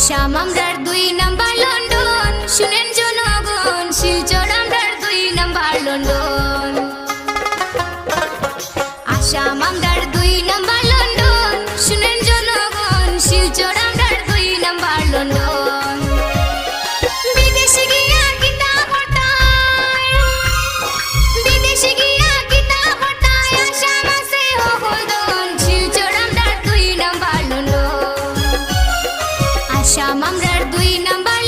আসাম আমরার 2 number London, শুনেন জনগণ, শিলচর আমরার 2 নাম্বার লন্ডন। আসাম আমরার 2 নাম্বার লন্ডন, শুনেন জনগণ, শিলচর আমরার 2 নাম্বার লন্ডন। বিদেশে গিয়া কিতাব পড়তায়, বিদেশে গিয়া কিতাব পড়তায়, আসাম আছে হলদন, শিলচর আমরার 2 নাম্বার লন্ডন। আসাম আমরার 2 নাম্বার